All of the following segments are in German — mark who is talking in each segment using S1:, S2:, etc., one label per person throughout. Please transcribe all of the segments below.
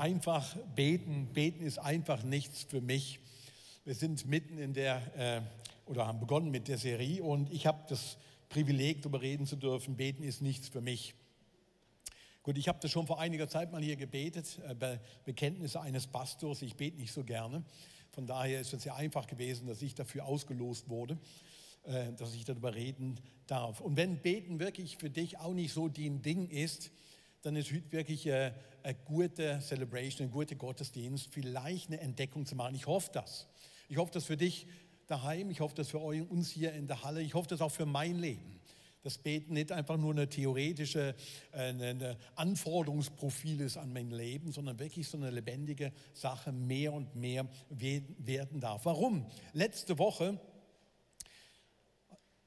S1: einfach beten. Beten ist einfach nichts für mich. Wir sind mitten in oder haben begonnen mit der Serie und ich habe das Privileg, darüber reden zu dürfen. Beten ist nichts für mich. Gut, ich habe das schon vor einiger Zeit mal hier gebetet, bei Bekenntnisse eines Pastors. Ich bete nicht so gerne. Von daher ist es sehr einfach gewesen, dass ich dafür ausgelost wurde, dass ich darüber reden darf. Und wenn Beten wirklich für dich auch nicht so ein Ding ist, dann ist heute wirklich eine gute Celebration, ein guter Gottesdienst, vielleicht eine Entdeckung zu machen. Ich hoffe das. Ich hoffe das für dich daheim, ich hoffe das für uns hier in der Halle, ich hoffe das auch für mein Leben. Das Beten nicht einfach nur eine theoretische eine Anforderungsprofil ist an mein Leben, sondern wirklich so eine lebendige Sache mehr und mehr werden darf. Warum? Letzte Woche,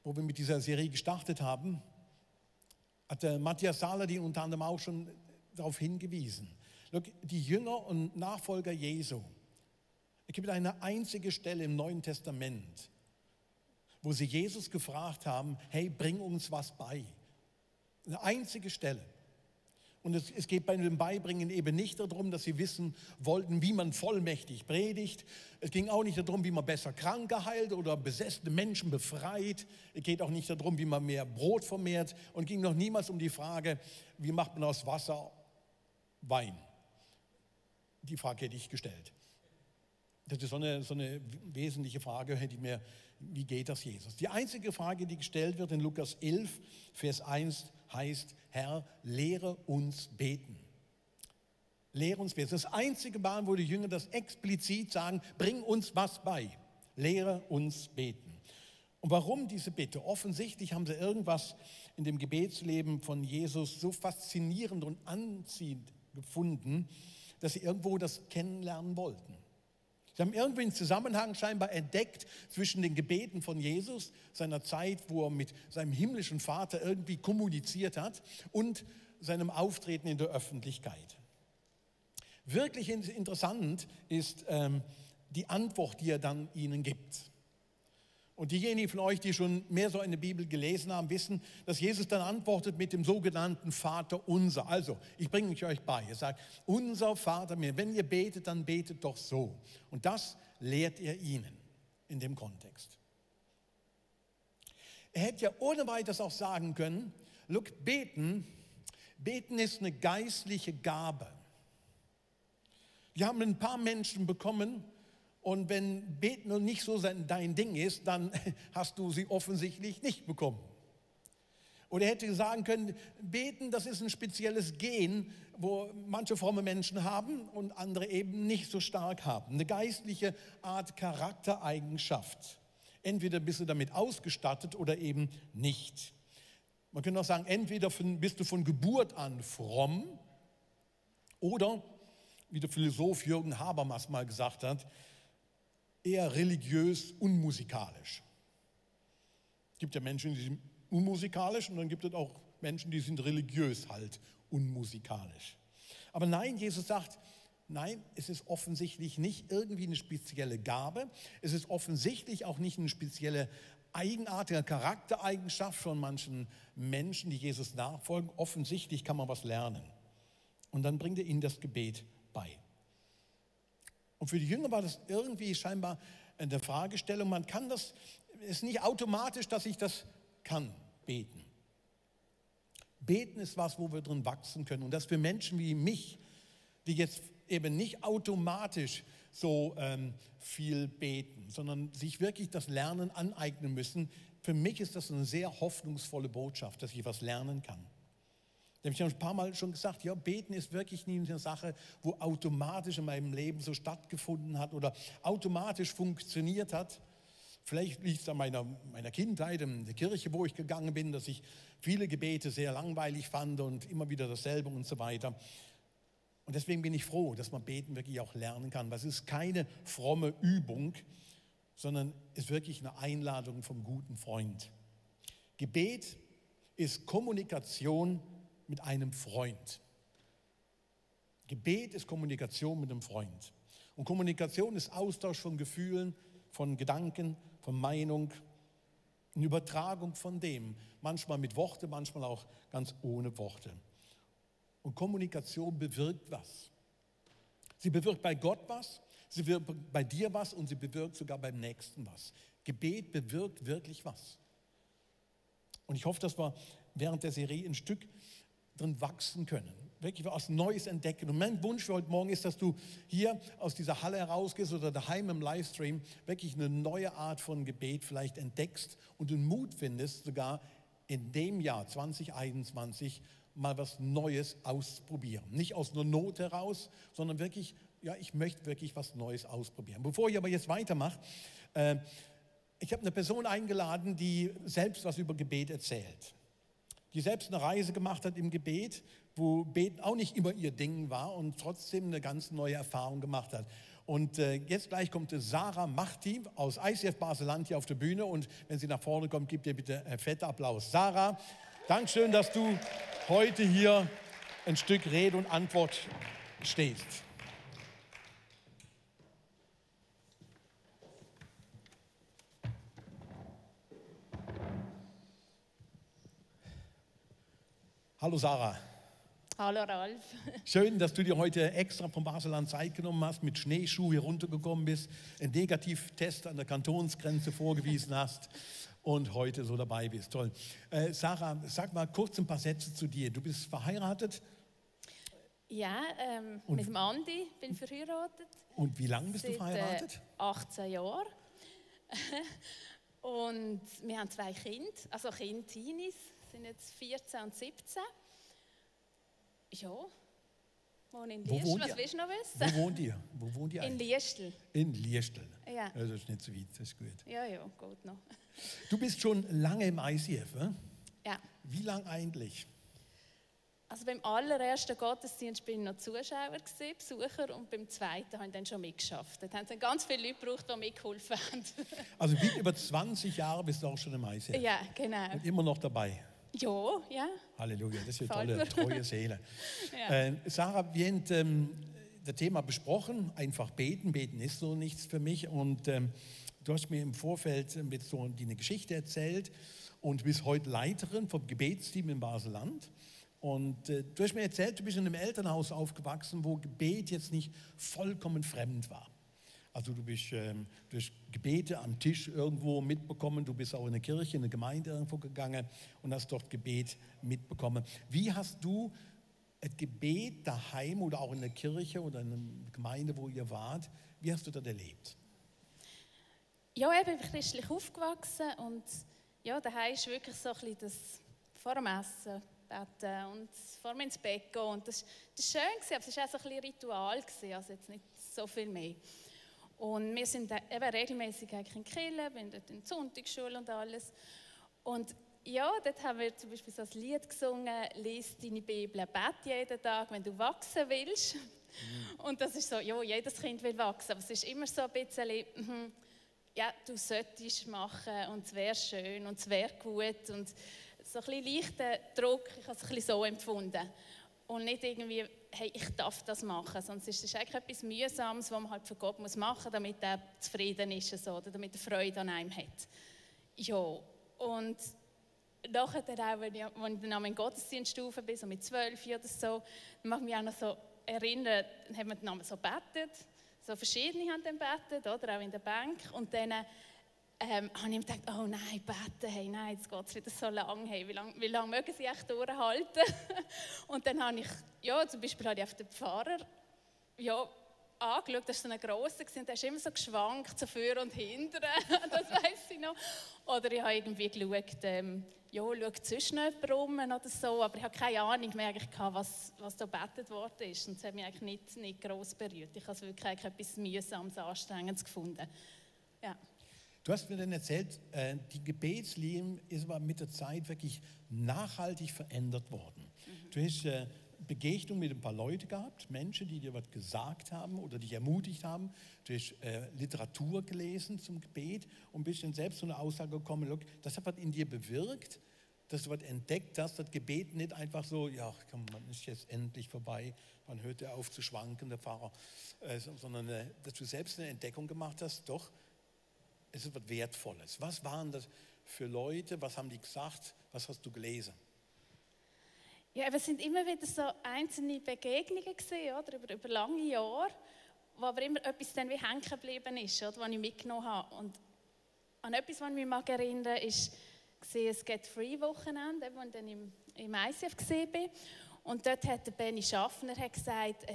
S1: wo wir mit dieser Serie gestartet haben, hat der Matthias Saladin unter anderem auch schon darauf hingewiesen. Look, die Jünger und Nachfolger Jesu, es gibt eine einzige Stelle im Neuen Testament, wo sie Jesus gefragt haben, hey, bring uns was bei. Eine einzige Stelle. Und es geht bei dem Beibringen eben nicht darum, dass sie wissen wollten, wie man vollmächtig predigt. Es ging auch nicht darum, wie man besser Kranke heilt oder besessene Menschen befreit. Es geht auch nicht darum, wie man mehr Brot vermehrt. Und es ging noch niemals um die Frage, wie macht man aus Wasser Wein. Die Frage hätte ich gestellt. Das ist so eine wesentliche Frage, wie geht das Jesus? Die einzige Frage, die gestellt wird in Lukas 11, Vers 1, heißt, Herr, lehre uns beten. Lehre uns beten. Das ist das einzige Mal, wo die Jünger das explizit sagen, bring uns was bei. Lehre uns beten. Und warum diese Bitte? Offensichtlich haben sie irgendwas in dem Gebetsleben von Jesus so faszinierend und anziehend gefunden, dass sie irgendwo das kennenlernen wollten. Sie haben irgendwie einen Zusammenhang scheinbar entdeckt zwischen den Gebeten von Jesus, seiner Zeit, wo er mit seinem himmlischen Vater irgendwie kommuniziert hat, und seinem Auftreten in der Öffentlichkeit. Wirklich interessant ist die Antwort, die er dann ihnen gibt. Und diejenigen von euch, die schon mehr so in der Bibel gelesen haben, wissen, dass Jesus dann antwortet mit dem sogenannten Vater unser. Also, ich bringe euch bei. Er sagt, unser Vater mir. Wenn ihr betet, dann betet doch so. Und das lehrt er ihnen in dem Kontext. Er hätte ja ohne weiteres auch sagen können, look, beten ist eine geistliche Gabe. Wir haben ein paar Menschen bekommen, und wenn Beten noch nicht so dein Ding ist, dann hast du sie offensichtlich nicht bekommen. Oder er hätte sagen können, Beten, das ist ein spezielles Gen, wo manche fromme Menschen haben und andere eben nicht so stark haben. Eine geistliche Art Charaktereigenschaft. Entweder bist du damit ausgestattet oder eben nicht. Man könnte auch sagen, entweder bist du von Geburt an fromm oder, wie der Philosoph Jürgen Habermas mal gesagt hat, eher religiös unmusikalisch. Es gibt ja Menschen, die sind unmusikalisch, und dann gibt es auch Menschen, die sind religiös halt unmusikalisch. Aber nein, Jesus sagt, nein, es ist offensichtlich nicht irgendwie eine spezielle Gabe. Es ist offensichtlich auch nicht eine spezielle eigenartige Charaktereigenschaft von manchen Menschen, die Jesus nachfolgen. Offensichtlich kann man was lernen. Und dann bringt er ihnen das Gebet bei. Und für die Jünger war das irgendwie scheinbar eine Fragestellung. Man kann das, es ist nicht automatisch, dass ich das kann, beten. Beten ist was, wo wir drin wachsen können. Und das für Menschen wie mich, die jetzt eben nicht automatisch so viel beten, sondern sich wirklich das Lernen aneignen müssen. Für mich ist das eine sehr hoffnungsvolle Botschaft, dass ich was lernen kann. Ich habe ein paar Mal schon gesagt, ja, Beten ist wirklich nie eine Sache, wo automatisch in meinem Leben so stattgefunden hat oder automatisch funktioniert hat. Vielleicht liegt es an meiner Kindheit, in der Kirche, wo ich gegangen bin, dass ich viele Gebete sehr langweilig fand und immer wieder dasselbe und so weiter. Und deswegen bin ich froh, dass man Beten wirklich auch lernen kann. Das ist keine fromme Übung, sondern ist wirklich eine Einladung vom guten Freund. Gebet ist Kommunikation mit einem Freund. Gebet ist Kommunikation mit einem Freund. Und Kommunikation ist Austausch von Gefühlen, von Gedanken, von Meinung, eine Übertragung von dem. Manchmal mit Worten, manchmal auch ganz ohne Worte. Und Kommunikation bewirkt was. Sie bewirkt bei Gott was, sie bewirkt bei dir was und sie bewirkt sogar beim Nächsten was. Gebet bewirkt wirklich was. Und ich hoffe, dass wir während der Serie ein Stück drin wachsen können. Wirklich was Neues entdecken. Und mein Wunsch für heute Morgen ist, dass du hier aus dieser Halle herausgehst oder daheim im Livestream wirklich eine neue Art von Gebet vielleicht entdeckst und den Mut findest, sogar in dem Jahr 2021 mal was Neues ausprobieren. Nicht aus einer Not heraus, sondern wirklich, ja, ich möchte wirklich was Neues ausprobieren. Bevor ich aber jetzt weitermache, ich habe eine Person eingeladen, die selbst was über Gebet erzählt. Die selbst eine Reise gemacht hat im Gebet, wo Beten auch nicht immer ihr Ding war und trotzdem eine ganz neue Erfahrung gemacht hat. Und jetzt gleich kommt Sarah Machti aus ICF Basel-Land hier auf der Bühne und wenn sie nach vorne kommt, gebt ihr bitte einen fetten Applaus. Sarah, Dankeschön, dass du heute hier ein Stück Rede und Antwort stehst. Hallo Sarah.
S2: Hallo Ralf.
S1: Schön, dass du dir heute extra vom Basel-Land Zeit genommen hast, mit Schneeschuh hier runtergekommen bist, einen Negativtest an der Kantonsgrenze vorgewiesen hast und heute so dabei bist. Toll. Sarah, sag mal kurz ein paar Sätze zu dir. Du bist verheiratet?
S2: Ja, mit dem Andi bin ich verheiratet.
S1: Und wie lange bist du verheiratet?
S2: Seit 18 Jahren. Und wir haben 2 Kinder, also Kinder, Teenies, sind jetzt 14 und 17. Ja, wohnen in Liestel. Was willst du noch wissen?
S1: Wo wohnt ihr? Wo wohnt ihr
S2: eigentlich? In Liestel.
S1: In Liestel.
S2: Ja.
S1: Also das ist nicht so weit, das ist gut.
S2: Ja, gut noch.
S1: Du bist schon lange im ICF, ne?
S2: Ja.
S1: Wie lange eigentlich?
S2: Also beim allerersten Gottesdienst bin ich noch Zuschauer gewesen, Besucher, und beim zweiten habe ich dann schon mitgeschafft. Da haben dann ganz viele Leute gebraucht, die mitgeholfen haben.
S1: Also weit über 20 Jahre bist du auch schon im ICF?
S2: Ja, genau.
S1: Und immer noch dabei?
S2: Ja.
S1: Halleluja, das ist eine tolle, treue Seele.
S2: Ja.
S1: Sarah, wir haben das Thema besprochen, einfach beten. Beten ist so nichts für mich. Und du hast mir im Vorfeld mit so eine Geschichte erzählt und bist heute Leiterin vom Gebetsteam im Basel-Land. Und du hast mir erzählt, du bist in einem Elternhaus aufgewachsen, wo Gebet jetzt nicht vollkommen fremd war. Also du bist durch Gebete am Tisch irgendwo mitbekommen, du bist auch in eine Kirche, in eine Gemeinde irgendwo gegangen und hast dort Gebet mitbekommen. Wie hast du ein Gebet daheim oder auch in der Kirche oder in einer Gemeinde, wo ihr wart, wie hast du das erlebt?
S2: Ja, ich bin christlich aufgewachsen und ja, daheim ist wirklich so ein bisschen das vor dem Essen beten und vor mir ins Bett gehen. Und das war schön, aber es war auch so ein bisschen Ritual, also jetzt nicht so viel mehr. Und wir sind eben regelmäßig in die Kirche, bin dort in die Sonntagsschule und alles. Und ja, dort haben wir zum Beispiel so ein Lied gesungen, «Lies deine Bibel, bete jeden Tag, wenn du wachsen willst». Und das ist so, ja, jedes Kind will wachsen, aber es ist immer so ein bisschen, ja, du solltest machen und es wäre schön und es wäre gut und so ein bisschen leichter Druck, ich habe es ein bisschen so empfunden. Und nicht irgendwie, hey, ich darf das machen, sondern es ist eigentlich etwas Mühsames, was man halt für Gott machen muss, damit er zufrieden ist so, oder damit er Freude an einem hat. Ja, und nachher auch, wenn ich dann am Gottesdienst rauf bin, so mit 12 oder so, dann mag ich mich auch noch so erinnern, dann haben wir dann so gebetet, so verschiedene haben dann gebetet, oder auch in der Bank, und dann habe ich mir gedacht, oh nein, beten, hey, nein, jetzt geht es wieder so lang, hey, wie lange mögen sie echt durchhalten? Und dann habe ich, ja, zum Beispiel habe ich auf den Pfarrer, ja, angeschaut, das war so ein grosser, und der ist immer so geschwankt, so vor und hinten, das weiss ich noch. Oder ich habe irgendwie geschaut, ja, schaut sonst noch jemand rum oder so, aber ich habe keine Ahnung mehr eigentlich gehabt, was da gebetet worden ist. Und es hat mich eigentlich nicht gross berührt. Ich habe es wirklich etwas Mühsames, Anstrengendes gefunden. Ja.
S1: Du hast mir dann erzählt, die Gebetsleben ist aber mit der Zeit wirklich nachhaltig verändert worden. Du hast Begegnung mit ein paar Leuten gehabt, Menschen, die dir was gesagt haben oder dich ermutigt haben. Du hast Literatur gelesen zum Gebet und bist dann selbst zu einer Aussage gekommen, look, das hat was in dir bewirkt, dass du was entdeckt hast, das Gebet nicht einfach so, ja, komm, man ist jetzt endlich vorbei, man hört ja auf zu schwanken, der Pfarrer, sondern dass du selbst eine Entdeckung gemacht hast, doch, es ist was Wertvolles. Was waren das für Leute, was haben die gesagt, was hast du gelesen?
S2: Ja, es sind immer wieder so einzelne Begegnungen gewesen, oder? Über lange Jahre, wo aber immer etwas dann wie hängen geblieben ist, oder? Was ich mitgenommen habe. Und an etwas, was ich mich erinnere, ist das Get Free Wochenende, wo ich dann im ICF war. Und dort hat der Benny Schaffner gesagt,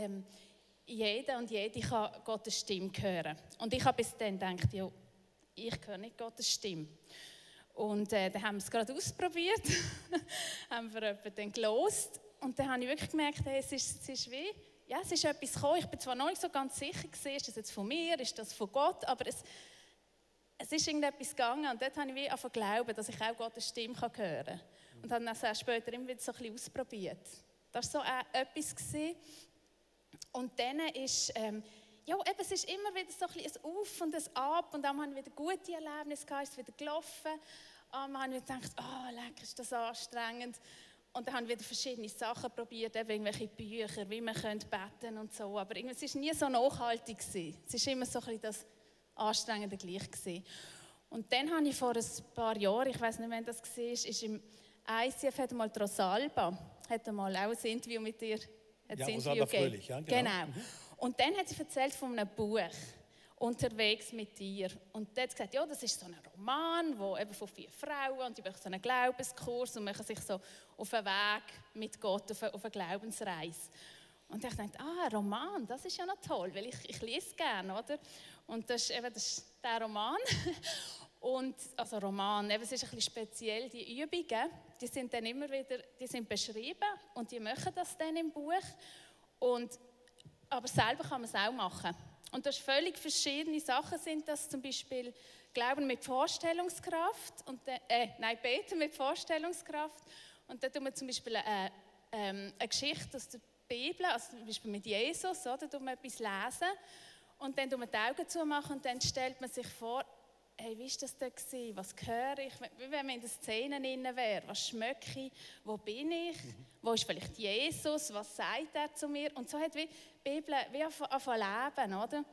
S2: jeder und jede kann Gottes Stimme hören. Und ich habe bis dann gedacht, ja, ich höre nicht Gottes Stimme. Und dann haben wir es gerade ausprobiert, haben wir jemanden dann gelost. Und dann habe ich wirklich gemerkt, hey, es ist wie, ja, es ist etwas gekommen. Ich bin zwar noch nicht so ganz sicher gewesen, ist das jetzt von mir, ist das von Gott, aber es ist irgendetwas gegangen. Und dort habe ich wie angefangen zu glauben, dass ich auch Gottes Stimme hören kann. Und habe dann auch später immer wieder so ein bisschen ausprobiert. Das war so etwas gewesen. Und dann ist, ja, eben, es ist immer wieder so ein bisschen ein Auf und ein Ab. Und dann haben wir wieder gute Erlebnisse gehabt, ist wieder gelaufen. Und dann haben wir gedacht, lecker, ist das anstrengend. Und dann haben wir wieder verschiedene Sachen probiert, eben irgendwelche Bücher, wie man beten können und so. Aber es war nie so nachhaltig gewesen. Es war immer so ein bisschen das Anstrengende gleich gewesen. Und dann habe ich vor ein paar Jahren, ich weiß nicht, wann das war, ist im ICF hat mal Rosalba, hat mal auch ein Interview mit dir.
S1: Ja, Rosalba Fröhlich, ja,
S2: genau. Und dann hat sie erzählt von einem Buch, «Unterwegs mit dir». Und dann hat sie gesagt, ja, das ist so ein Roman, wo eben von 4 Frauen, und die machen so einen Glaubenskurs und machen sich so auf einen Weg mit Gott, auf eine Glaubensreise. Und ich dachte, ein Roman, das ist ja noch toll, weil ich lese gerne, oder? Und das ist der Roman. Und, also Roman, eben, es ist ein bisschen speziell, die Übungen, die sind dann immer wieder, die sind beschrieben und die machen das dann im Buch. Aber selber kann man es auch machen. Und das völlig verschiedene Sachen sind das, zum Beispiel Glauben mit Vorstellungskraft, und Beten mit Vorstellungskraft. Und da tun wir zum Beispiel eine Geschichte aus der Bibel, also zum Beispiel mit Jesus, oder, tun wir etwas lesen und dann tun wir die Augen zumachen und dann stellt man sich vor, hey, wie war das da gewesen? Was höre ich? Wie wenn man in den Szenen drin wäre. Was schmecke ich? Wo bin ich? Wo ist vielleicht Jesus? Was sagt er zu mir? Und so hat wie die Bibel wie angefangen leben, oder?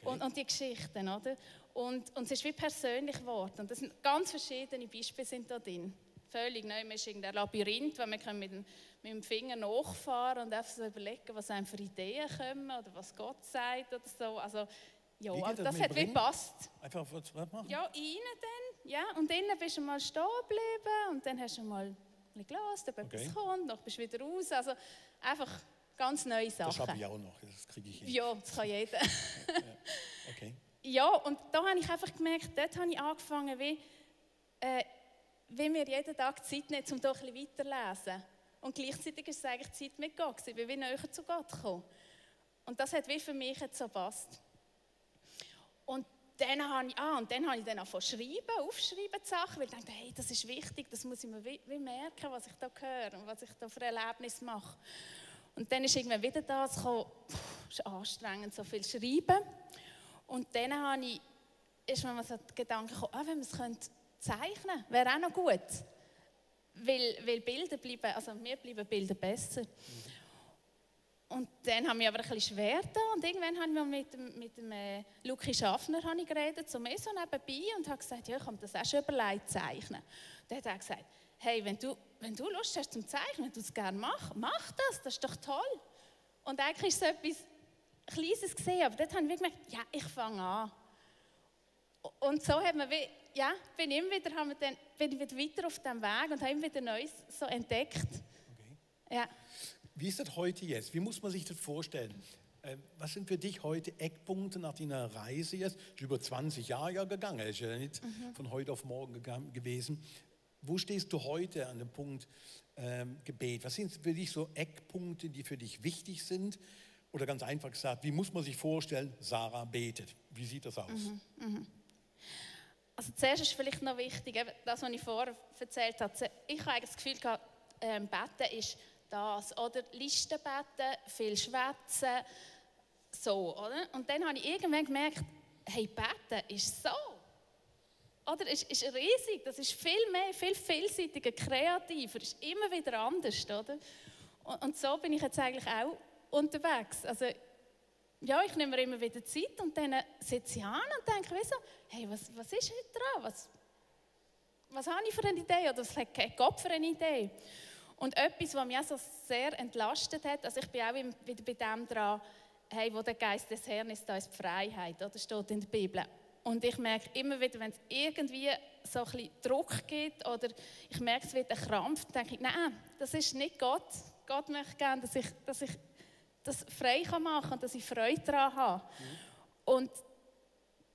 S2: Okay. Und die Geschichten, oder? Und es ist wie persönlich geworden. Und das sind ganz verschiedene Beispiele sind da drin. Völlig neu. Man ist irgendein Labyrinth, wo man mit dem Finger nachfahren und einfach so überlegen, was einem für Ideen kommen oder was Gott sagt oder so. Also, ja, also das hat wie gepasst.
S1: Einfach was machen?
S2: Ja, innen dann. Ja, und innen bist du mal stehen geblieben und dann hast du mal ein bisschen gelassen, ob etwas kommt, dann bist du wieder raus. Also einfach ganz neue Sachen.
S1: Das schaffe ich auch noch, das kriege ich hin.
S2: Ja, das kann jeder.
S1: Ja. Okay.
S2: Ja, und da habe ich einfach gemerkt, dort habe ich angefangen, wie mir jeden Tag Zeit nehmen, um da ein bisschen weiterzulesen. Und gleichzeitig ist es eigentlich Zeit mit Gott. Ich bin wie näher zu Gott gekommen. Und das hat wie für mich jetzt so gepasst. Und dann habe ich dann angefangen aufschreiben die Sachen, weil ich dachte, hey, das ist wichtig, das muss ich mir wie merken, was ich da höre und was ich da für Erlebnis mache. Und dann ist irgendwann wieder das gekommen, es ist anstrengend, so viel schreiben. Und dann ist mir mal so der Gedanke gekommen, wenn man es zeichnen könnte, wäre auch noch gut. Weil Bilder bleiben, also mir bleiben Bilder besser. Und dann haben wir aber ein bisschen schwer da und irgendwann haben wir mit dem Luki Schaffner geredet, so mehr so nebenbei, und habe gesagt, ja, ich habe das auch schon überlegt, zeichnen. Dann hat er gesagt, hey, wenn du Lust hast zum Zeichnen, wenn du es gerne machst, mach das ist doch toll. Und eigentlich ist so etwas Kleines gesehen, aber dort haben wir gemerkt, ja, ich fange an. Und so haben wir, bin ich wieder weiter auf diesem Weg und habe immer wieder Neues so entdeckt.
S1: Okay.
S2: Ja.
S1: Wie ist das heute jetzt? Wie muss man sich das vorstellen? Was sind für dich heute Eckpunkte nach deiner Reise jetzt? Ist über 20 Jahre ja gegangen, ist ja nicht von heute auf morgen gewesen. Wo stehst du heute an dem Punkt Gebet? Was sind für dich so Eckpunkte, die für dich wichtig sind? Oder ganz einfach gesagt, wie muss man sich vorstellen, Sarah betet? Wie sieht das aus?
S2: Also zuerst ist vielleicht noch wichtig, das, was ich vorher erzählt habe. Ich habe eigentlich das Gefühl gehabt, Beten ist das, oder Listen beten, viel schwätzen, so, oder? Und dann habe ich irgendwann gemerkt, hey, Beten ist so, oder? Ist riesig, das ist viel mehr, viel vielseitiger, kreativer, ist immer wieder anders, oder? Und so bin ich jetzt eigentlich auch unterwegs. Also, ja, ich nehme mir immer wieder Zeit und dann sitze ich an und denke, wieso, hey, was ist heute dran? Was habe ich für eine Idee oder was hat Gott für eine Idee? Und etwas, was mich auch so sehr entlastet hat, also ich bin auch wieder bei dem dran, hey, wo der Geist des Herrn ist, da ist die Freiheit, oder steht in der Bibel. Und ich merke immer wieder, wenn es irgendwie so ein bisschen Druck gibt oder ich merke, es wird ein Krampf, dann denke ich, nein, das ist nicht Gott. Gott möchte gerne, dass ich das frei machen kann und dass ich Freude daran habe. Und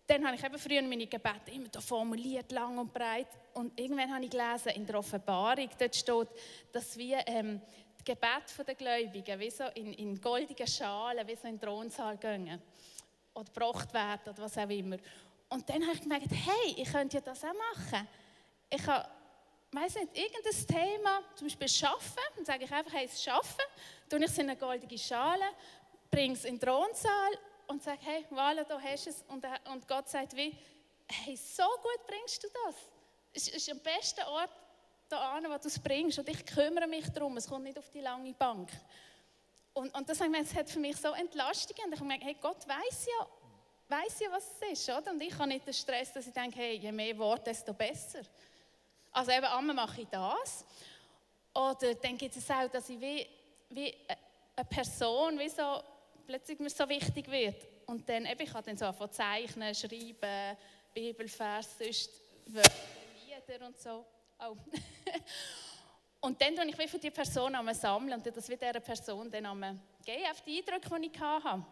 S2: dann habe ich eben früher meine Gebete immer da formuliert, lang und breit. Und irgendwann habe ich gelesen, in der Offenbarung, dort steht, dass wir die Gebete der Gläubigen wie so in goldigen Schalen, wie so in den Thronsaal gehen. Oder gebracht werden, oder was auch immer. Und dann habe ich gemerkt, hey, ich könnte ja das auch machen. Ich habe, weiss nicht, irgendein Thema, zum Beispiel Schaffen, dann sage ich einfach, hey, das Schaffen, tue ich es in eine goldige Schale, bringe es in den Thronsaal und sage, hey, voilà, da hast du es. Und Gott sagt wie, hey, so gut bringst du das. Es ist am besten Ort da an, wo du es bringst. Und ich kümmere mich darum, es kommt nicht auf die lange Bank. Und das hat für mich so Entlastung. Und ich habe gemerkt, hey, Gott weiss ja, was es ist, oder? Und ich habe nicht den Stress, dass ich denke, hey, je mehr Worte, desto besser. Also eben, einmal mache ich das. Oder dann gibt es auch, dass ich wie eine Person, wie so, plötzlich mir so wichtig wird. Und dann eben, ich kann dann so anfangen zeichnen, schreiben, Bibelvers, sonst Wörter, Lieder und so. Oh. Und dann tue ich wie für die Person sammeln und das wird dieser Person dann geben, auf die Eindrücke, die ich hatte.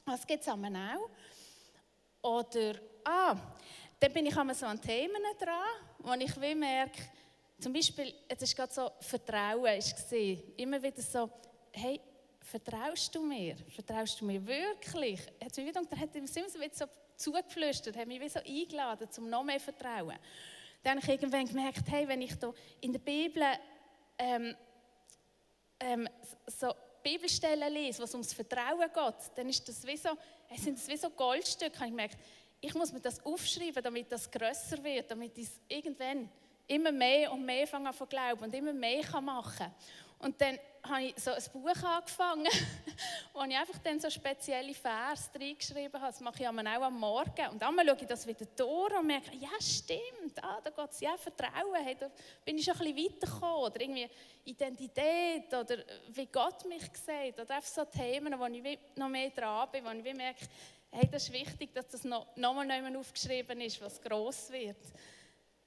S2: Das gibt es auch. Oder, dann bin ich so an Themen dran, wo ich wie merke, zum Beispiel, jetzt ist gerade so Vertrauen, immer wieder so, hey, vertraust du mir? Vertraust du mir wirklich? Er hat mir so zugeflüstert, hat mich wie so eingeladen, um noch mehr Vertrauen. Dann habe ich irgendwann gemerkt, hey, wenn ich da in der Bibel so Bibelstellen lese, wo es ums Vertrauen geht, dann ist das sind das wie so Goldstücke. Habe ich gemerkt, ich muss mir das aufschreiben, damit das grösser wird, damit ich es irgendwann immer mehr und mehr anfangen zu glauben und immer mehr machen kann. Und dann habe ich so ein Buch angefangen, wo ich einfach dann so spezielle Verse reingeschrieben habe. Das mache ich auch am Morgen. Und einmal schaue ich das wieder durch und merke, ja stimmt, da geht es ja Vertrauen. Hey, da bin ich schon ein bisschen weitergekommen. Oder irgendwie Identität oder wie Gott mich sieht. Oder einfach so Themen, wo ich noch mehr dran bin, wo ich merke, hey, das ist wichtig, dass das noch mal nicht aufgeschrieben ist, was gross wird.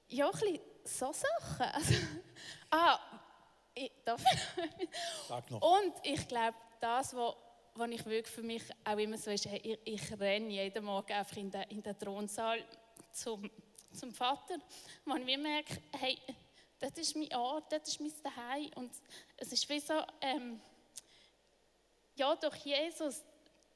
S2: Ja, ein bisschen so Sachen. Also,
S1: Sag noch.
S2: Und ich glaube, das, was ich wirklich für mich auch immer so ist, hey, ich renne jeden Morgen einfach in den Thronsaal zum Vater, wo ich merke, hey, das ist mein Ort, das ist mein Zuhause. Und es ist wie so, ja, durch Jesus,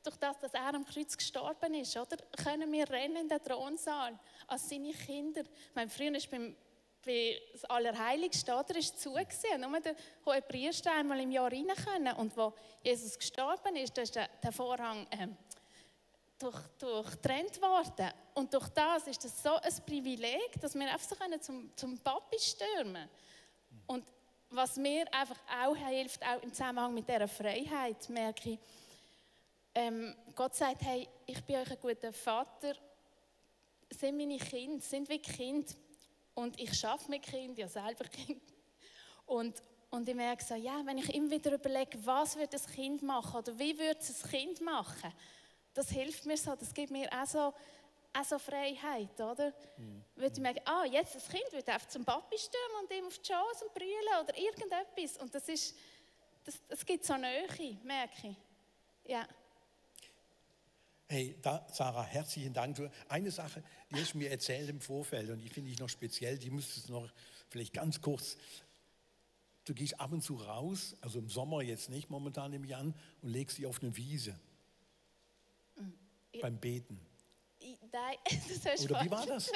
S2: durch das, dass er am Kreuz gestorben ist, oder, können wir rennen in den Thronsaal als seine Kinder. Mein Freund ist bei das Allerheiligste, oder, ist zu gewesen. Nur der Hohepriester einmal im Jahr rein können. Und wo Jesus gestorben ist, da ist der Vorhang durchtrennt worden. Und durch das ist das so ein Privileg, dass wir einfach so zum Papi stürmen. Und was mir einfach auch hilft, auch im Zusammenhang mit dieser Freiheit, merke ich, Gott sagt, hey, ich bin euch ein guter Vater, sind meine Kinder, sind wie Kinder. Und ich arbeite mit Kindern, ja selber Kind. Und ich merke so, ja, wenn ich immer wieder überlege, was wird das Kind machen oder wie würde es das Kind machen, das hilft mir so, das gibt mir auch so Freiheit, oder? Weil ich merke, jetzt das Kind wird einfach zum Papi stürmen und ihm auf die Chance und brüllen oder irgendetwas. Und das gibt so Nähe, merke ich. Ja.
S1: Hey, Sarah, herzlichen Dank. Eine Sache, die hast du mir erzählt im Vorfeld und die finde ich noch speziell, die müsstest du noch vielleicht ganz kurz. Du gehst ab und zu raus, also im Sommer jetzt nicht, momentan im Jan, und legst dich auf eine Wiese beim Beten.
S2: Nein, das ist
S1: Oder wie war das?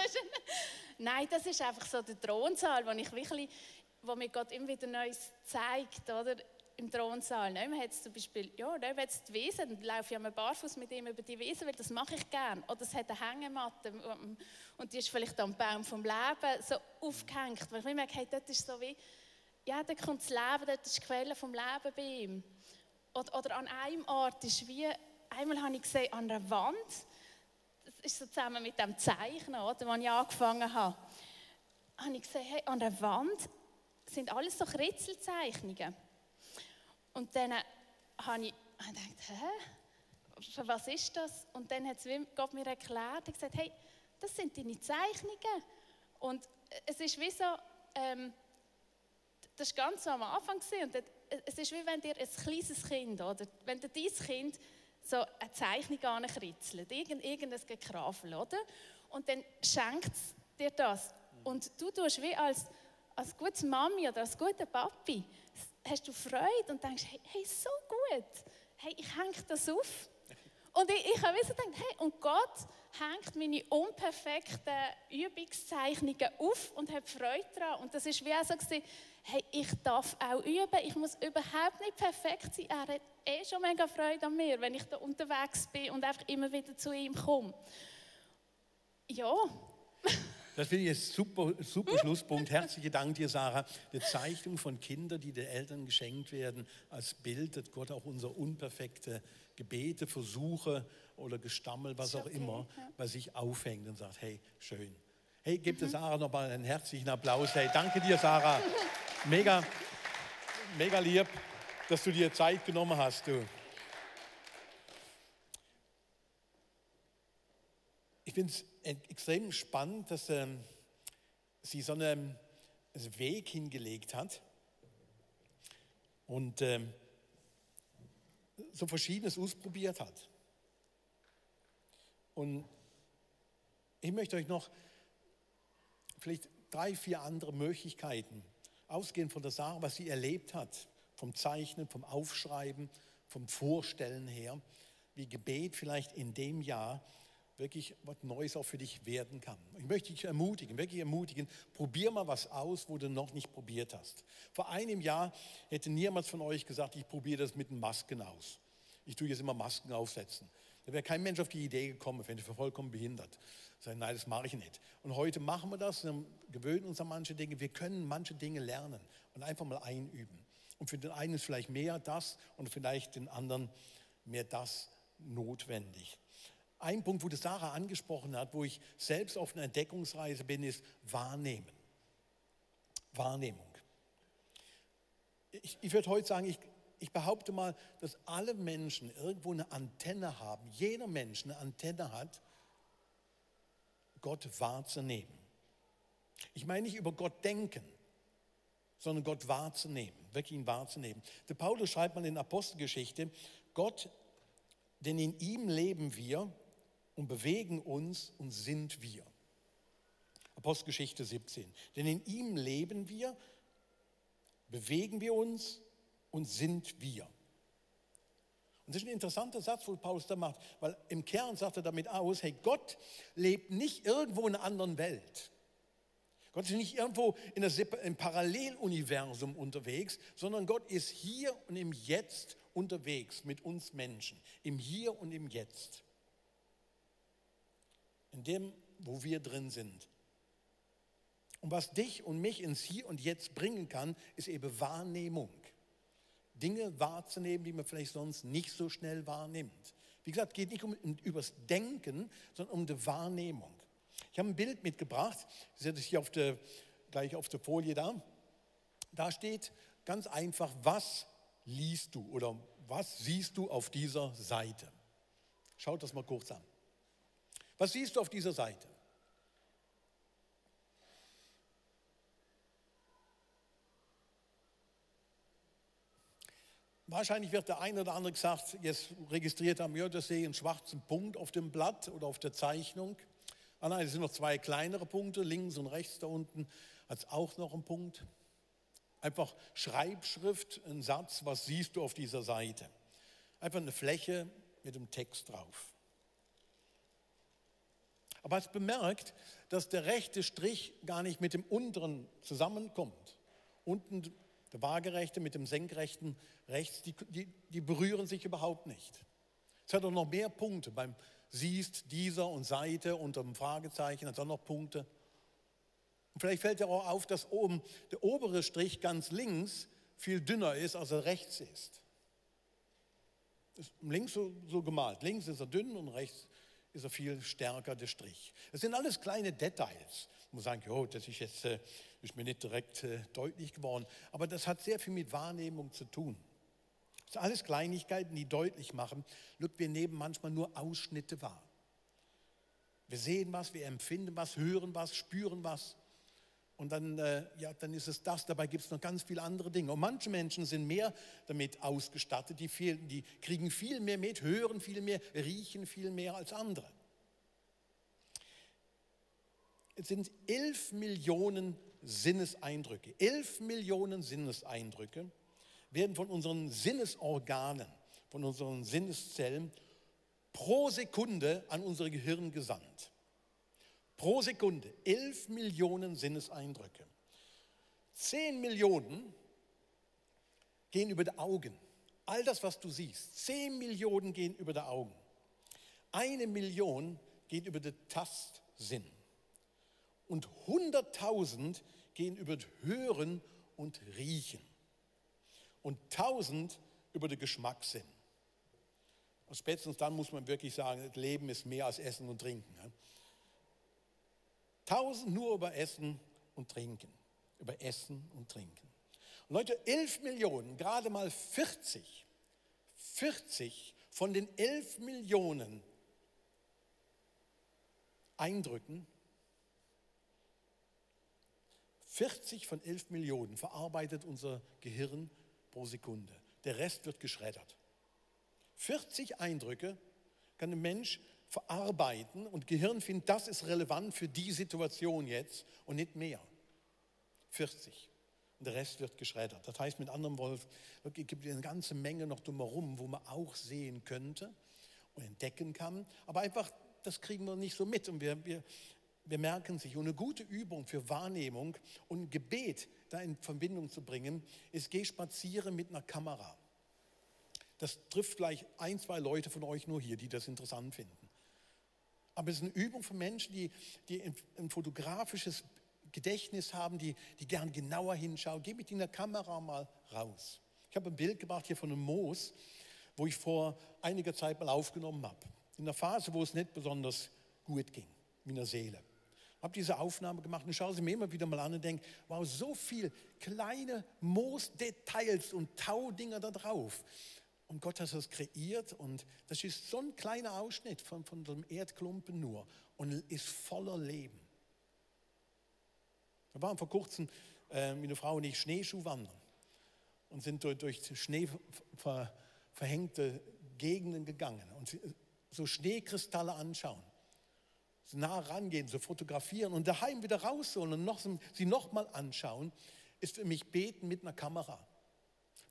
S2: Nein, das ist einfach so der Thronsaal, wo mir Gott immer wieder Neues zeigt, oder? Im Thronsaal. Man hat zum Beispiel, ja, da hat es die Wiese, dann laufe ich einmal barfuß mit ihm über die Wiese, weil das mache ich gerne. Oder es hat eine Hängematte und die ist vielleicht am Baum vom Leben so aufgehängt. Weil ich merke, hey, dort ist so wie, ja, da kommt das Leben, dort ist die Quelle vom Leben bei ihm. Oder an einem Ort ist wie, einmal habe ich gesehen, an einer Wand, das ist so zusammen mit dem Zeichnen, oder, als ich angefangen habe ich gesehen, hey, an der Wand sind alles so Kritzelzeichnungen. Und dann habe ich gedacht, hä? Was ist das? Und dann hat Gott mir erklärt und gesagt, hey, das sind deine Zeichnungen. Und es ist wie so, das war ganz so am Anfang. Und es ist wie wenn dir ein kleines Kind, oder wenn dir dein Kind so eine Zeichnung ankritzelt, irgendein Gekraffel, oder? Und dann schenkt es dir das. Und du tust wie als gute Mami oder als guter Papi, hast du Freude und denkst, hey, so gut, hey, ich hänge das auf. Und ich habe so gedacht, hey, und Gott hängt meine unperfekten Übungszeichnungen auf und hat Freude daran. Und das war wie auch so, hey, ich darf auch üben, ich muss überhaupt nicht perfekt sein. Er hat schon mega Freude an mir, wenn ich da unterwegs bin und einfach immer wieder zu ihm komme. Ja.
S1: Das finde ich ein super Schlusspunkt. Herzlichen Dank dir, Sarah. Die Zeichnung von Kindern, die den Eltern geschenkt werden, als Bild, dass Gott auch unsere unperfekte Gebete, Versuche oder Gestammel, was auch immer, bei sich aufhängt und sagt, hey, schön. Hey, gebt der Sarah nochmal einen herzlichen Applaus. Hey, danke dir, Sarah. Mega lieb, dass du dir Zeit genommen hast. Du. Ich finde es extrem spannend, dass sie so einen Weg hingelegt hat und so Verschiedenes ausprobiert hat. Und ich möchte euch noch vielleicht 3, 4 andere Möglichkeiten, ausgehend von der Sarah, was sie erlebt hat, vom Zeichnen, vom Aufschreiben, vom Vorstellen her, wie Gebet vielleicht in dem Jahr wirklich was Neues auch für dich werden kann. Ich möchte dich wirklich ermutigen, probier mal was aus, wo du noch nicht probiert hast. Vor einem Jahr hätte niemand von euch gesagt, ich probiere das mit den Masken aus. Ich tue jetzt immer Masken aufsetzen. Da wäre kein Mensch auf die Idee gekommen, wenn du vollkommen behindert. Sagen, nein, das mache ich nicht. Und heute machen wir das, gewöhnen uns an manche Dinge. Wir können manche Dinge lernen und einfach mal einüben. Und für den einen ist vielleicht mehr das und vielleicht den anderen mehr das notwendig. Ein Punkt, wo das Sarah angesprochen hat, wo ich selbst auf einer Entdeckungsreise bin, ist Wahrnehmen. Wahrnehmung. Ich würde heute sagen, ich behaupte mal, dass alle Menschen irgendwo eine Antenne haben. Jeder Mensch eine Antenne hat, Gott wahrzunehmen. Ich meine nicht über Gott denken, sondern Gott wahrzunehmen, wirklich ihn wahrzunehmen. Der Paulus schreibt mal in Apostelgeschichte, Gott, denn in ihm leben wir und bewegen uns und sind wir. Apostelgeschichte 17. Denn in ihm leben wir, bewegen wir uns und sind wir. Und das ist ein interessanter Satz, wo Paulus da macht, weil im Kern sagt er damit aus, hey, Gott lebt nicht irgendwo in einer anderen Welt. Gott ist nicht irgendwo im Paralleluniversum unterwegs, sondern Gott ist hier und im Jetzt unterwegs mit uns Menschen. Im Hier und im Jetzt. In dem, wo wir drin sind. Und was dich und mich ins Hier und Jetzt bringen kann, ist eben Wahrnehmung. Dinge wahrzunehmen, die man vielleicht sonst nicht so schnell wahrnimmt. Wie gesagt, es geht nicht übers Denken, sondern um die Wahrnehmung. Ich habe ein Bild mitgebracht, das ist hier gleich auf der Folie da. Da steht ganz einfach, was liest du oder was siehst du auf dieser Seite? Schaut das mal kurz an. Was siehst du auf dieser Seite? Wahrscheinlich wird der eine oder andere gesagt, jetzt registriert haben, ja, das sehe ich einen schwarzen Punkt auf dem Blatt oder auf der Zeichnung. Ah nein, es sind noch 2 kleinere Punkte, links und rechts da unten hat es auch noch einen Punkt. Einfach Schreibschrift, ein Satz, was siehst du auf dieser Seite? Einfach eine Fläche mit dem Text drauf. Aber es bemerkt, dass der rechte Strich gar nicht mit dem unteren zusammenkommt. Unten der waagerechte mit dem senkrechten rechts, die berühren sich überhaupt nicht. Es hat auch noch mehr Punkte. Beim siehst, dieser und Seite unter dem Fragezeichen hat es auch noch Punkte. Und vielleicht fällt dir auch auf, dass oben der obere Strich ganz links viel dünner ist, als er rechts ist. Ist links so gemalt. Links ist er dünn und rechts ist er viel stärker der Strich. Es sind alles kleine Details. Man muss sagen, jo, das ist jetzt ist mir nicht direkt deutlich geworden, aber das hat sehr viel mit Wahrnehmung zu tun. Das sind alles Kleinigkeiten, die deutlich machen, wir nehmen manchmal nur Ausschnitte wahr. Wir sehen was, wir empfinden was, hören was, spüren was. Und dann ist es das. Dabei gibt es noch ganz viele andere Dinge. Und manche Menschen sind mehr damit ausgestattet, die kriegen viel mehr mit, hören viel mehr, riechen viel mehr als andere. Es sind 11 Millionen Sinneseindrücke. 11 Millionen Sinneseindrücke werden von unseren Sinnesorganen, von unseren Sinneszellen pro Sekunde an unser Gehirn gesandt. Pro Sekunde 11 Millionen Sinneseindrücke. 10 Millionen gehen über die Augen. All das, was du siehst, 10 Millionen gehen über die Augen. 1 Million geht über den Tastsinn. Und 100.000 gehen über das Hören und Riechen. Und 1.000 über den Geschmackssinn. Und spätestens dann muss man wirklich sagen, das Leben ist mehr als Essen und Trinken. 1.000 nur über Essen und Trinken. Über Essen und Trinken. Und Leute, 11 Millionen, gerade mal 40 von den 11 Millionen Eindrücken, 40 von 11 Millionen verarbeitet unser Gehirn pro Sekunde. Der Rest wird geschreddert. 40 Eindrücke kann ein Mensch verarbeiten und Gehirn findet, das ist relevant für die Situation jetzt und nicht mehr. 40. Und der Rest wird geschreddert. Das heißt mit anderen Worten, es gibt eine ganze Menge noch drumherum, wo man auch sehen könnte und entdecken kann. Aber einfach, das kriegen wir nicht so mit und wir merken sich. Und eine gute Übung für Wahrnehmung und Gebet da in Verbindung zu bringen, ist, geh spazieren mit einer Kamera. Das trifft gleich 1, 2 Leute von euch nur hier, die das interessant finden. Aber es ist eine Übung für Menschen, die ein fotografisches Gedächtnis haben, die gern genauer hinschauen. Geh mit in der Kamera mal raus. Ich habe ein Bild gemacht hier von einem Moos, wo ich vor einiger Zeit mal aufgenommen habe. In einer Phase, wo es nicht besonders gut ging, mit der Seele. Ich habe diese Aufnahme gemacht und schaue sie mir immer wieder mal an und denke, wow, so viel kleine Moosdetails und Taudinger da drauf. Und Gott hat das kreiert und das ist so ein kleiner Ausschnitt von so einem Erdklumpen nur und ist voller Leben. Wir waren vor kurzem mit einer Frau und ich Schneeschuh wandern und sind durch Schnee verhängte Gegenden gegangen und so Schneekristalle anschauen. So nah rangehen, so fotografieren und daheim wieder rausholen und sie nochmal anschauen, ist für mich Beten mit einer Kamera.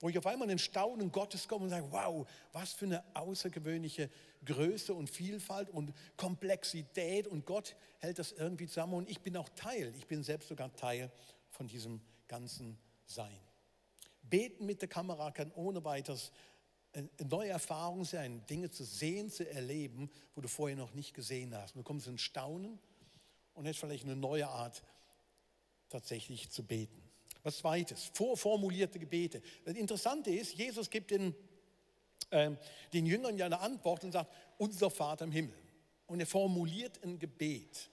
S1: Wo ich auf einmal in Staunen Gottes komme und sage, wow, was für eine außergewöhnliche Größe und Vielfalt und Komplexität und Gott hält das irgendwie zusammen und ich bin auch Teil, ich bin selbst sogar Teil von diesem ganzen Sein. Beten mit der Kamera kann ohne weiteres eine neue Erfahrung sein, Dinge zu sehen, zu erleben, wo du vorher noch nicht gesehen hast. Und du kommst in Staunen und hast vielleicht eine neue Art, tatsächlich zu beten. Was Zweites, vorformulierte Gebete. Das Interessante ist, Jesus gibt den Jüngern ja eine Antwort und sagt, unser Vater im Himmel. Und er formuliert ein Gebet.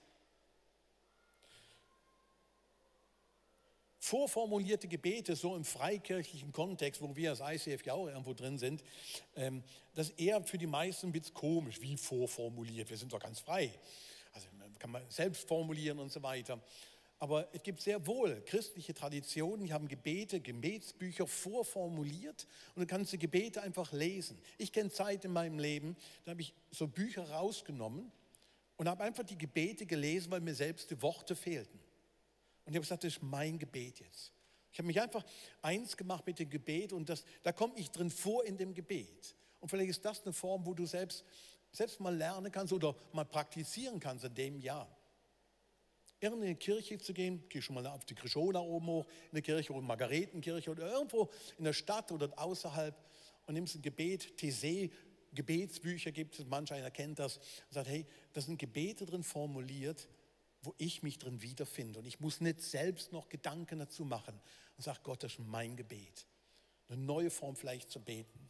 S1: Vorformulierte Gebete, so im freikirchlichen Kontext, wo wir als ICF ja auch irgendwo drin sind, das ist eher für die meisten ein bisschen komisch, wie vorformuliert. Wir sind doch ganz frei. Also kann man selbst formulieren und so weiter. Aber es gibt sehr wohl christliche Traditionen, die haben Gebete, Gebetsbücher vorformuliert und du kannst die Gebete einfach lesen. Ich kenne Zeit in meinem Leben, da habe ich so Bücher rausgenommen und habe einfach die Gebete gelesen, weil mir selbst die Worte fehlten. Und ich habe gesagt, das ist mein Gebet jetzt. Ich habe mich einfach eins gemacht mit dem Gebet und da komme ich drin vor in dem Gebet. Und vielleicht ist das eine Form, wo du selbst mal lernen kannst oder mal praktizieren kannst in dem Jahr. In eine Kirche zu gehen, geh schon mal auf die Krishona oben hoch, in eine Kirche oder Margaretenkirche oder irgendwo in der Stadt oder außerhalb und nimmst ein Gebet, Thesee, Gebetsbücher gibt es, manch einer kennt das, und sagt, hey, da sind Gebete drin formuliert, wo ich mich drin wiederfinde und ich muss nicht selbst noch Gedanken dazu machen und sage, Gott, das ist mein Gebet. Eine neue Form vielleicht zu beten.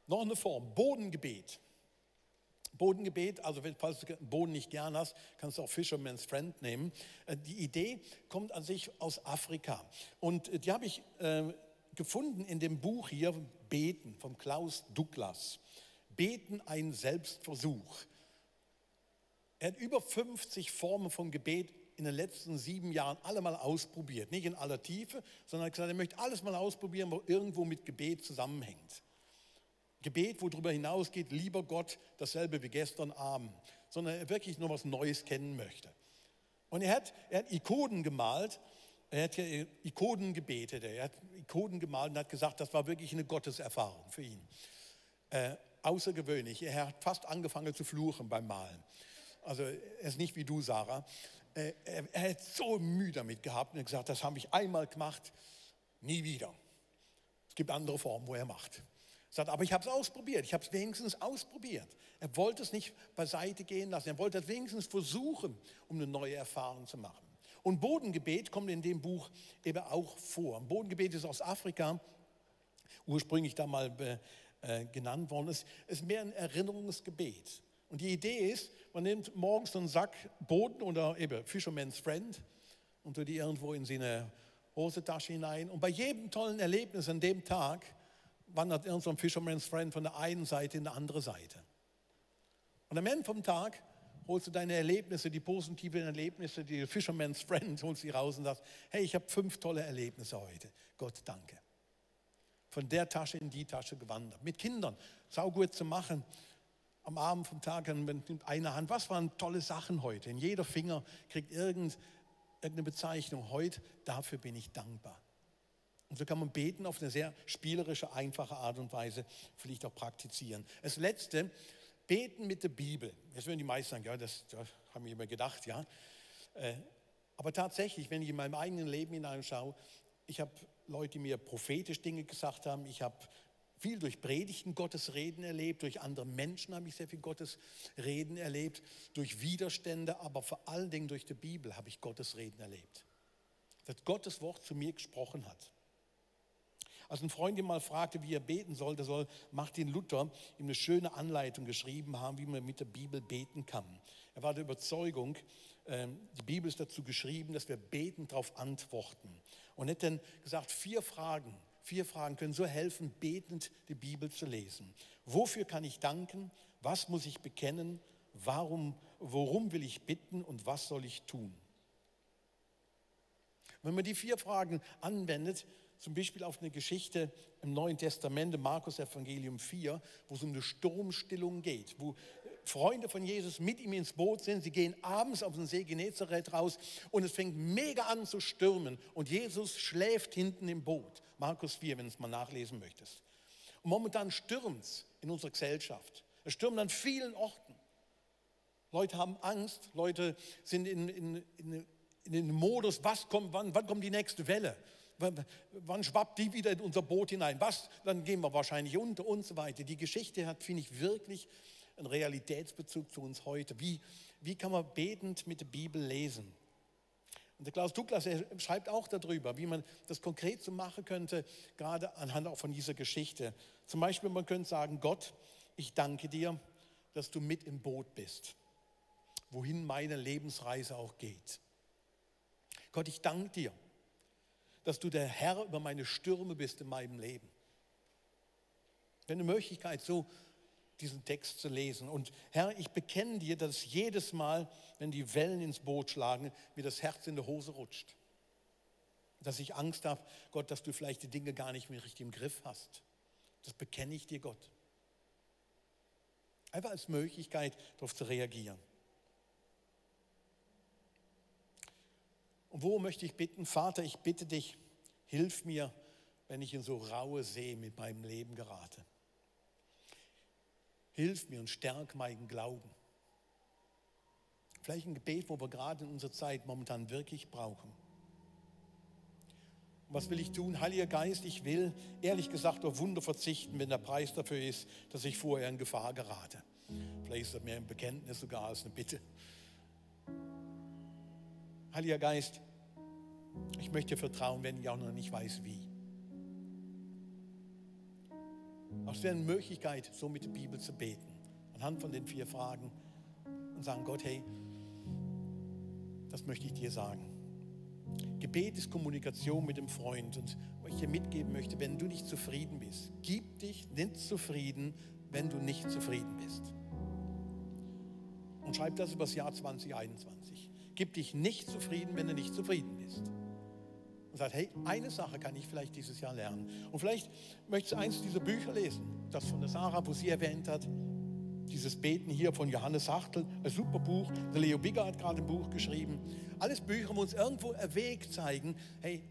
S1: Noch eine Form, Bodengebet. Bodengebet, also falls du Boden nicht gern hast, kannst du auch Fisherman's Friend nehmen. Die Idee kommt an sich aus Afrika und die habe ich gefunden in dem Buch hier, Beten, von Klaus Douglas. Beten, ein Selbstversuch. Er hat über 50 Formen von Gebet in den letzten 7 Jahren alle mal ausprobiert. Nicht in aller Tiefe, sondern er hat gesagt, er möchte alles mal ausprobieren, wo irgendwo mit Gebet zusammenhängt. Gebet, wo darüber hinausgeht, lieber Gott, dasselbe wie gestern Abend, sondern er wirklich nur was Neues kennen möchte. Und er hat Ikonen gemalt, er hat Ikonen gebetet, er hat Ikonen gemalt und hat gesagt, das war wirklich eine Gotteserfahrung für ihn. Außergewöhnlich, er hat fast angefangen zu fluchen beim Malen. Also er ist nicht wie du, Sarah. Er hat so Mühe damit gehabt und gesagt, das habe ich einmal gemacht, nie wieder. Es gibt andere Formen, wo er macht. Er sagt, aber ich habe es ausprobiert, ich habe es wenigstens ausprobiert. Er wollte es nicht beiseite gehen lassen, er wollte es wenigstens versuchen, um eine neue Erfahrung zu machen. Und Bodengebet kommt in dem Buch eben auch vor. Bodengebet ist aus Afrika, ursprünglich da mal genannt worden. Es ist mehr ein Erinnerungsgebet. Und die Idee ist, man nimmt morgens einen Sack Boden oder eben Fisherman's Friend und tut die irgendwo in seine Hosentasche hinein. Und bei jedem tollen Erlebnis an dem Tag wandert irgend so ein Fisherman's Friend von der einen Seite in die andere Seite. Und am Ende vom Tag holst du deine Erlebnisse, die positiven Erlebnisse, die Fisherman's Friend, holst sie raus und sagst, hey, ich habe 5 tolle Erlebnisse heute. Gott, danke. Von der Tasche in die Tasche gewandert. Mit Kindern, saugut zu machen. Am Abend vom Tag nimmt eine Hand, was waren tolle Sachen heute? In jeder Finger kriegt irgendeine Bezeichnung. Heute, dafür bin ich dankbar. Und so kann man beten auf eine sehr spielerische, einfache Art und Weise, vielleicht auch praktizieren. Das Letzte, beten mit der Bibel. Jetzt würden die meisten sagen, ja, das haben wir immer gedacht, ja. Aber tatsächlich, wenn ich in meinem eigenen Leben hineinschaue, ich habe Leute, die mir prophetisch Dinge gesagt haben, ich habe viel durch Predigten Gottes Reden erlebt, durch andere Menschen habe ich sehr viel Gottes Reden erlebt, durch Widerstände, aber vor allen Dingen durch die Bibel habe ich Gottes Reden erlebt. Dass Gottes Wort zu mir gesprochen hat. Als ein Freund ihn mal fragte, wie er beten soll, da soll Martin Luther ihm eine schöne Anleitung geschrieben haben, wie man mit der Bibel beten kann. Er war der Überzeugung, die Bibel ist dazu geschrieben, dass wir betend darauf antworten. Und er hat dann gesagt, 4 Fragen können so helfen, betend die Bibel zu lesen. Wofür kann ich danken? Was muss ich bekennen? Worum will ich bitten? Und was soll ich tun? Wenn man die 4 Fragen anwendet, zum Beispiel auf eine Geschichte im Neuen Testament, im Markus Evangelium 4, wo es um eine Sturmstillung geht, wo Freunde von Jesus mit ihm ins Boot sind. Sie gehen abends auf den See Genezareth raus und es fängt mega an zu stürmen und Jesus schläft hinten im Boot. Markus 4, wenn du es mal nachlesen möchtest. Und momentan stürmt es in unserer Gesellschaft. Es stürmt an vielen Orten. Leute haben Angst, Leute sind in den Modus, wann kommt die nächste Welle? Wann schwappt die wieder in unser Boot hinein? Dann gehen wir wahrscheinlich unter und so weiter. Die Geschichte hat, finde ich, wirklich einen Realitätsbezug zu uns heute. Wie kann man betend mit der Bibel lesen? Und der Klaus Douglas schreibt auch darüber, wie man das konkret so machen könnte, gerade anhand auch von dieser Geschichte. Zum Beispiel, man könnte sagen, Gott, ich danke dir, dass du mit im Boot bist, wohin meine Lebensreise auch geht. Gott, ich danke dir, dass du der Herr über meine Stürme bist in meinem Leben. Wenn eine Möglichkeit, so diesen Text zu lesen. Und Herr, ich bekenne dir, dass jedes Mal, wenn die Wellen ins Boot schlagen, mir das Herz in die Hose rutscht. Dass ich Angst habe, Gott, dass du vielleicht die Dinge gar nicht mehr richtig im Griff hast. Das bekenne ich dir, Gott. Einfach als Möglichkeit, darauf zu reagieren. Und wo möchte ich bitten? Vater, ich bitte dich, hilf mir, wenn ich in so raue See mit meinem Leben gerate. Hilf mir und stärk meinen Glauben. Vielleicht ein Gebet, wo wir gerade in unserer Zeit momentan wirklich brauchen. Was will ich tun? Heiliger Geist, ich will ehrlich gesagt auf Wunder verzichten, wenn der Preis dafür ist, dass ich vorher in Gefahr gerate. Vielleicht ist das mehr ein Bekenntnis sogar als eine Bitte. Heiliger Geist, ich möchte dir vertrauen, wenn ich auch noch nicht weiß, wie. Aber es wäre eine Möglichkeit, so mit der Bibel zu beten. anhand von den 4 Fragen und sagen, Gott, hey, das möchte ich dir sagen. Gebet ist Kommunikation mit dem Freund. Und was ich dir mitgeben möchte, wenn du nicht zufrieden bist, gib dich nicht zufrieden, wenn du nicht zufrieden bist. Und schreib das über das Jahr 2021. Gib dich nicht zufrieden, wenn du nicht zufrieden bist. Und sag, hey, eine Sache kann ich vielleicht dieses Jahr lernen. Und vielleicht möchtest du eins dieser Bücher lesen, das von der Sarah, wo sie erwähnt hat, dieses Beten hier von Johannes Hartl, ein super Buch. Der Leo Bigger hat gerade ein Buch geschrieben. Alles Bücher, wo uns irgendwo einen Weg zeigen, hey,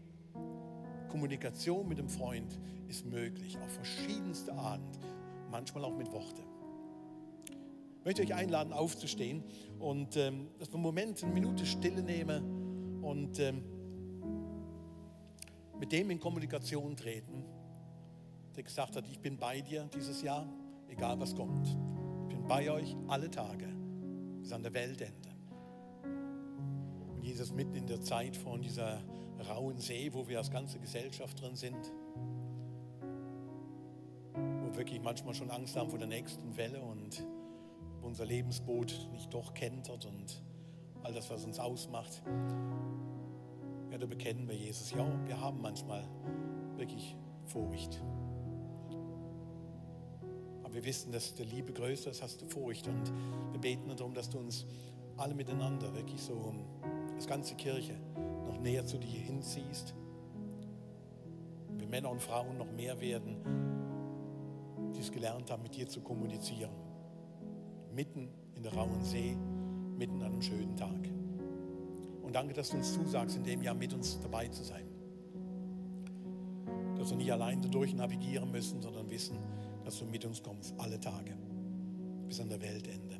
S1: Kommunikation mit dem Freund ist möglich, auf verschiedenste Arten, manchmal auch mit Worten. Ich möchte euch einladen, aufzustehen und dass wir einen Moment, eine Minute Stille nehmen und mit dem in Kommunikation treten, der gesagt hat, ich bin bei dir dieses Jahr, egal was kommt. Ich bin bei euch alle Tage bis an der Weltende. Und Jesus mitten in der Zeit von dieser rauen See, wo wir als ganze Gesellschaft drin sind, wo wir wirklich manchmal schon Angst haben vor der nächsten Welle und wo unser Lebensboot nicht doch kentert und all das, was uns ausmacht. Ja, da bekennen wir Jesus. Ja, wir haben manchmal wirklich Furcht. Aber wir wissen, dass der Liebe größer ist, hast du Furcht. Und wir beten darum, dass du uns alle miteinander wirklich so als ganze Kirche noch näher zu dir hinziehst. Wir Männer und Frauen noch mehr werden, die es gelernt haben, mit dir zu kommunizieren. Mitten in der rauen See, mitten an einem schönen Tag. Und danke, dass du uns zusagst, in dem Jahr mit uns dabei zu sein. Dass wir nicht allein dadurch navigieren müssen, sondern wissen, dass du mit uns kommst, alle Tage, bis an der Weltende.